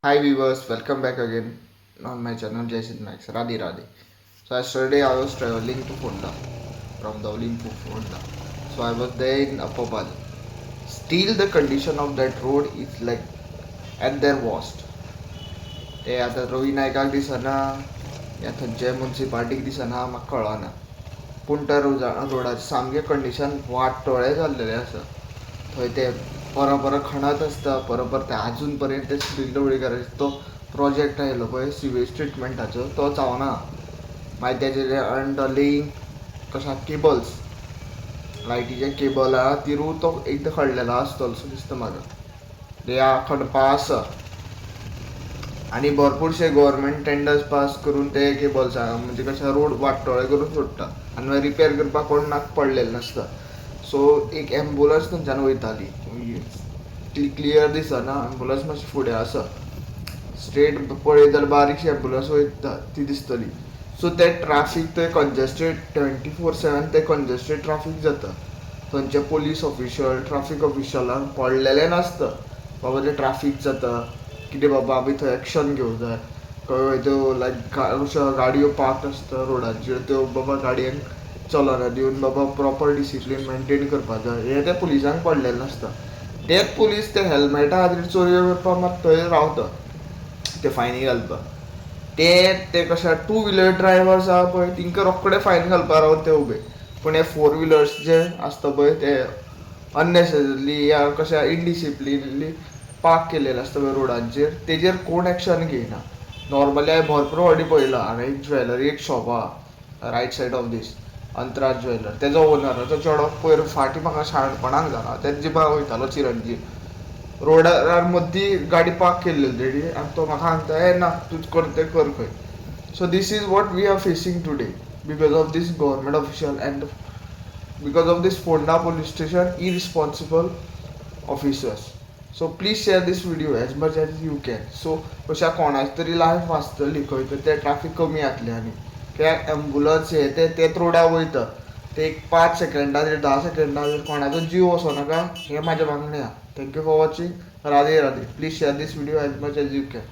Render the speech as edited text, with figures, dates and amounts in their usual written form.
Hi viewers, welcome back again on my channel Jason Max. Radhe Radhe. So yesterday I was traveling to Fonda from the Olimpo Fonda. So I was there in Appapal. Still the condition of that road is like at their worst. ते आता रवी नायकाक दिसना या थंयचे मुन्सिपाल्टीक दिसना म्हाका कळना. पूण त्या रोडाचे सामकें कंडिशन वाटोळे जाल्लेले आसा. थंय ते परत खणत आसता परत ते अजून पर्यंत ते सुनील ढवळीकराचो तो प्रोजेक्ट आयलो पळय सिवेज ट्रिटमेंटाचो तो जावना. मागीर तेजे अंडरलेईंग कशा केबल्स लायटीचे केबल आहा तिरू तो एकदां खडलेलो आसतलो सो दिसता म्हाका. ते खणपा आसा आनी भरपूरशे गव्हर्मेंट टेंडर्स पास करून ते केबल्स म्हणजे कशें रोड वाटोळे करून सोडटा आनी मागीर रिपेर करपाक कोण पडलेले नासता. सो एक एम्बुलन्स थंयच्यान वयताली क्लियर दिसना एम्बुलन्स मातशी फुडें आसा स्ट्रेट पळयत जाल्यार बारीकशी एम्बुलन्स वयता ती दिसतली. सो ते ट्राफीक थंय कंजेस्टेड 24/7 ते कंजेस्टेड ट्राफीक जाता. थंयचे पुलीस ऑफिशियल ट्राफीक ऑफिशियलांक पडलेले नासता बाबा ते ट्राफीक जाता कितें बाबा आमी थंय एक्शन घेवंक जाय. खंय त्यो लायक गाडयो पार्क आसता रोडाचेर त्यो बाबा गाडयांक चलना दिवन बाबा प्रॉपर डिसिप्लीन मेंटेन करपाक जाय हें त्या पुलिसांक पडलेलें नासता. तेच पुलीस ते हेल्मेटा खातीर चोरयो करपाक मात थंय रावता ते फायनी घालपाक. ते कशें टू व्हिलर ड्रायवर्स आहा पळय तिंकां रोखडे फायन घालपाक रावता ते उबे. पूण हे फोर व्हिलर्स जे आसता पळय ते अननेसेसरली या कशें इनडिसिप्लिनली पार्क केलेले आसता पळय रोडांचेर तेजेर कोण एक्शन घेयना. नॉर्मली हांवें भरपूर फावटी पळयलां हांगा एक ज्वेलरी एक शॉप आहा रायट सायड ऑफ दीस अंतराज ज्वेलर तेजो ओनराचो चेडो पयर फाटीं म्हाका शाणपणाक जाला तेज्या जिबार वयतालो चिरंजीव रोडार मदीं गाडी पार्क केल्ली तेणी आनी तो म्हाका सांगता ए ना तूं तें कर खंय. So this is what we are facing today because of this government official and because of this Ponda police station irresponsible officers. So please share this video as much as you can. So अशा कोणाची तरी life वाचतली खंय तर ते traffic कमी जातलें आनी कित्याक एम्बुलन्स हे तेच रोडार वयता ते एक 5 सेकंदाचेर 10 सेकंदाचेर कोणाचो जीव वचनाका हें म्हाजें मागणें आहा. Thank you for watching. Radhe Radhe. Please share this video as much as you can.